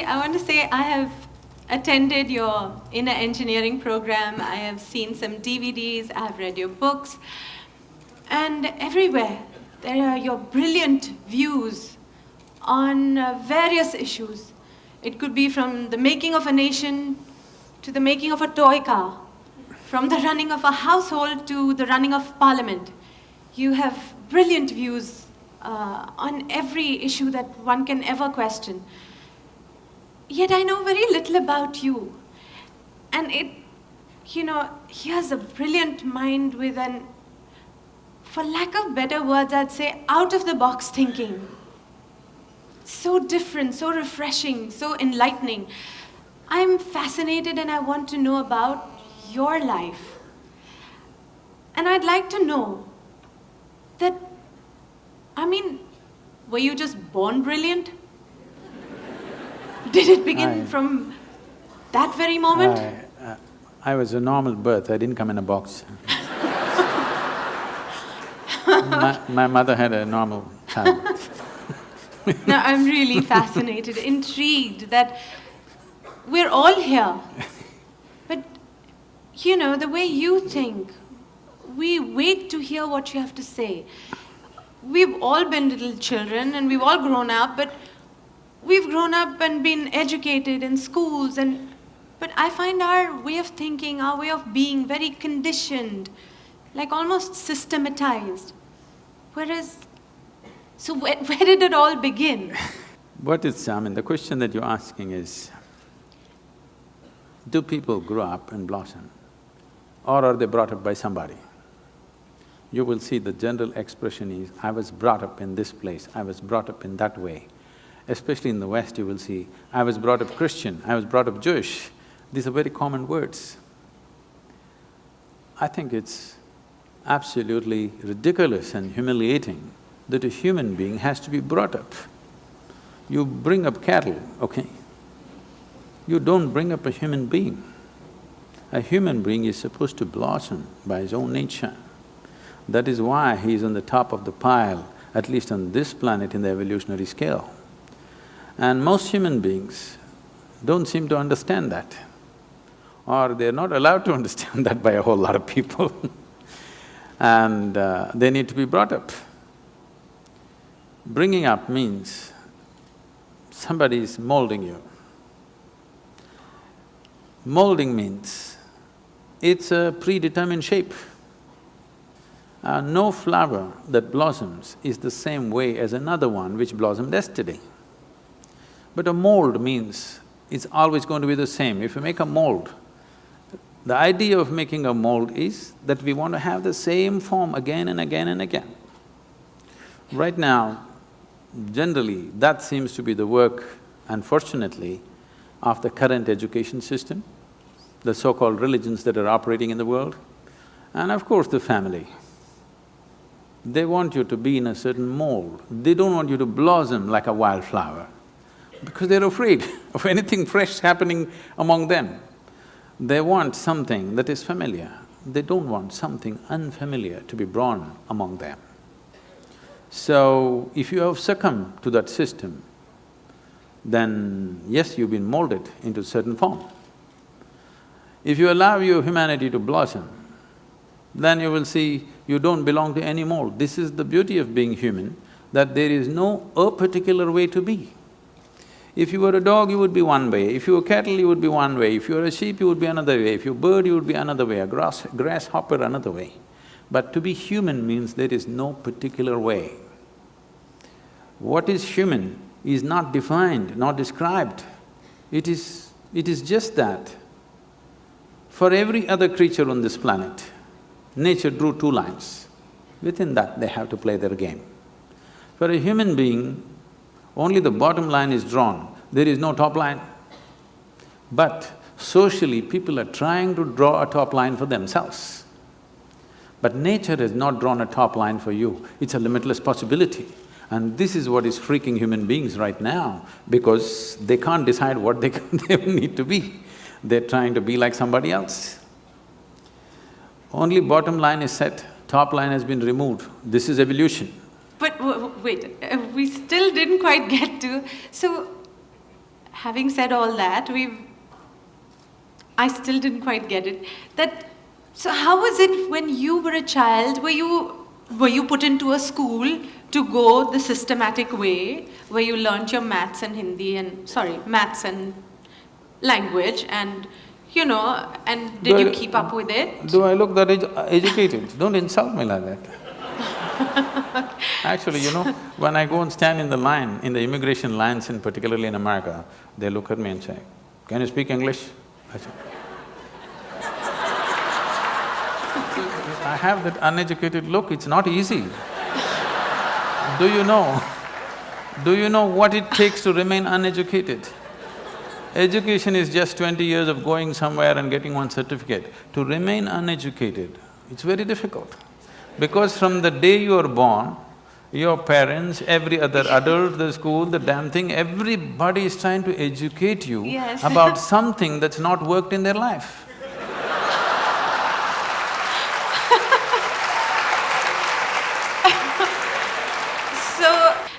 Firstly, I want to say I have attended your inner engineering program. I have seen some DVDs. I have read your books. And everywhere, there are your brilliant views on various issues. It could be from the making of a nation to the making of a toy car, from the running of a household to the running of parliament. You have brilliant views on every issue that one can ever question. Yet I know very little about you. And he has a brilliant mind with an, for lack of better words, I'd say out-of-the-box thinking. So different, so refreshing, so enlightening. I'm fascinated and I want to know about your life. And I'd like to know that, were you just born brilliant? Did it begin from that very moment? I was a normal birth, I didn't come in a box. My mother had a normal child. No, I'm really fascinated, intrigued that we're all here. But, the way you think, we wait to hear what you have to say. We've all been little children and we've all grown up, but we've grown up and been educated in schools but I find our way of thinking, our way of being very conditioned, like almost systematized. So where did it all begin? The question that you're asking is, do people grow up and blossom, or are they brought up by somebody? You will see the general expression is, I was brought up in this place, I was brought up in that way. Especially in the West, you will see, I was brought up Christian, I was brought up Jewish. These are very common words. I think it's absolutely ridiculous and humiliating that a human being has to be brought up. You bring up cattle, okay? You don't bring up a human being. A human being is supposed to blossom by his own nature. That is why he is on the top of the pile, at least on this planet in the evolutionary scale. And most human beings don't seem to understand that, or they're not allowed to understand that by a whole lot of people and they need to be brought up. Bringing up means somebody is molding you. Molding means it's a predetermined shape. No flower that blossoms is the same way as another one which blossomed yesterday. But a mold means it's always going to be the same. If you make a mold, the idea of making a mold is that we want to have the same form again and again and again. Right now, generally, that seems to be the work, unfortunately, of the current education system, the so-called religions that are operating in the world, and of course the family. They want you to be in a certain mold. They don't want you to blossom like a wildflower because they're afraid of anything fresh happening among them. They want something that is familiar. They don't want something unfamiliar to be born among them. So, if you have succumbed to that system, then yes, you've been molded into a certain form. If you allow your humanity to blossom, then you will see you don't belong to any mold. This is the beauty of being human, that there is no a particular way to be. If you were a dog, you would be one way, if you were cattle, you would be one way, if you were a sheep, you would be another way, if you were a bird, you would be another way, a grasshopper another way. But to be human means there is no particular way. What is human is not defined, not described. It is just that. For every other creature on this planet, nature drew two lines. Within that, they have to play their game. For a human being, only the bottom line is drawn, there is no top line. But socially, people are trying to draw a top line for themselves. But nature has not drawn a top line for you, it's a limitless possibility. And this is what is freaking human beings right now, because they can't decide what they need to be. They're trying to be like somebody else. Only bottom line is set, top line has been removed. This is evolution. But wait, we still didn't quite get to… So, having said all that, I still didn't quite get it. So how was it when you were a child? Were you put into a school to go the systematic way, where you learnt your maths and maths and language, and and did you keep up with it? Do I look that educated? Don't insult me like that. Actually, when I go and stand in the line, in the immigration lines, particularly in America, they look at me and say, "Can you speak English?" I say, I have that uneducated look, it's not easy. Do you know what it takes to remain uneducated? Education is just 20 years of going somewhere and getting one certificate. To remain uneducated, it's very difficult. Because from the day you are born, your parents, every other adult, the school, the damn thing, everybody is trying to educate you Yes. about something that's not worked in their life.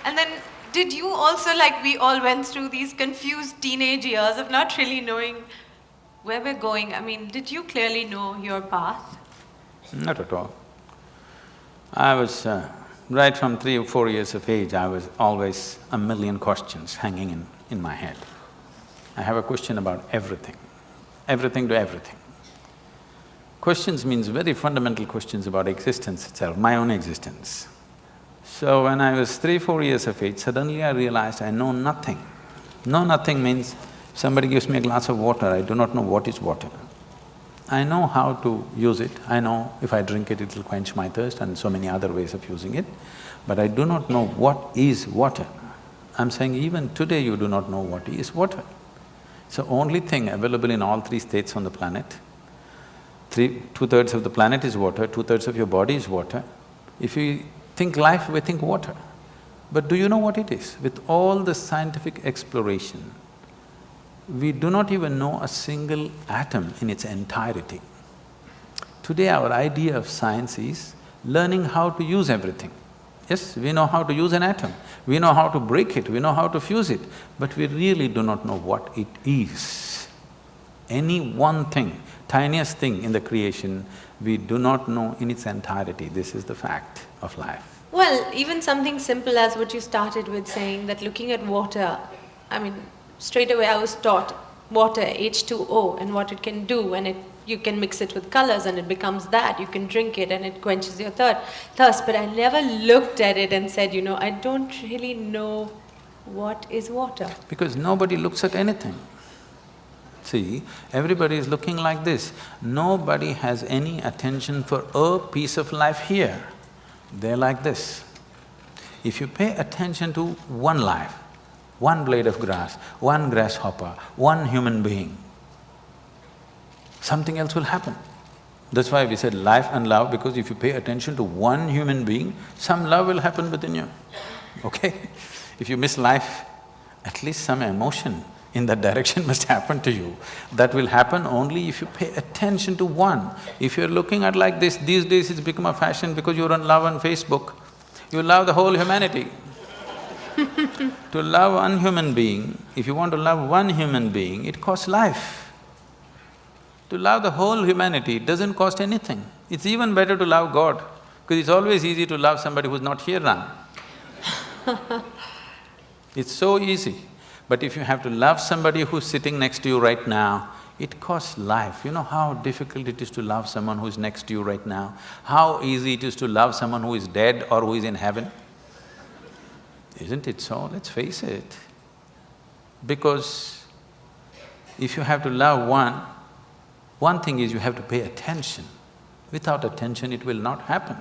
And then, did you also, like we all went through these confused teenage years of not really knowing where we're going? I mean, did you clearly know your path? Not at all. I was… right from 3 or 4 years of age, I was always a million questions hanging in my head. I have a question about everything to everything. Questions means very fundamental questions about existence itself, my own existence. So when I was 3, 4 years of age, suddenly I realized I know nothing. Know nothing means somebody gives me a glass of water, I do not know what is water. I know how to use it, I know if I drink it, it'll quench my thirst and so many other ways of using it, but I do not know what is water. I'm saying even today you do not know what is water. So only thing available in all 3 states on the planet, two-thirds of the planet is water, two-thirds of your body is water. If we think life, we think water. But do you know what it is? With all the scientific exploration, we do not even know a single atom in its entirety. Today our idea of science is learning how to use everything. Yes, we know how to use an atom, we know how to break it, we know how to fuse it, but we really do not know what it is. Any one thing, tiniest thing in the creation, we do not know in its entirety. This is the fact of life. Well, even something simple as what you started with saying, that looking at water, I mean, straight away I was taught water, H2O, and what it can do, and you can mix it with colors and it becomes that, you can drink it and it quenches your thirst, but I never looked at it and said, I don't really know what is water. Because nobody looks at anything. See, everybody is looking like this. Nobody has any attention for a piece of life here. They're like this. If you pay attention to one life, one blade of grass, one grasshopper, one human being, something else will happen. That's why we said life and love, because if you pay attention to one human being, some love will happen within you, okay? If you miss life, at least some emotion in that direction must happen to you. That will happen only if you pay attention to one. If you're looking at like this, these days it's become a fashion because you're on love on Facebook, you love the whole humanity. To love one human being, if you want to love one human being, it costs life. To love the whole humanity, it doesn't cost anything. It's even better to love God, because it's always easy to love somebody who's not here now. It's so easy. But if you have to love somebody who's sitting next to you right now, it costs life. You know how difficult it is to love someone who is next to you right now? How easy it is to love someone who is dead or who is in heaven? Isn't it so? Let's face it. Because if you have to love one thing is you have to pay attention. Without attention, it will not happen.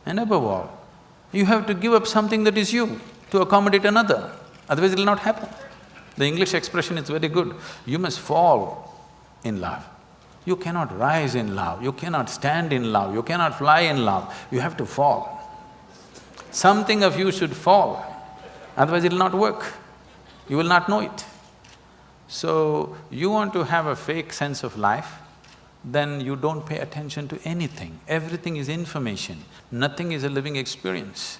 And above all, you have to give up something that is you to accommodate another, otherwise it will not happen. The English expression is very good, you must fall in love. You cannot rise in love, you cannot stand in love, you cannot fly in love, you have to fall. Something of you should fall, otherwise it will not work, you will not know it. So, you want to have a fake sense of life, then you don't pay attention to anything. Everything is information, nothing is a living experience.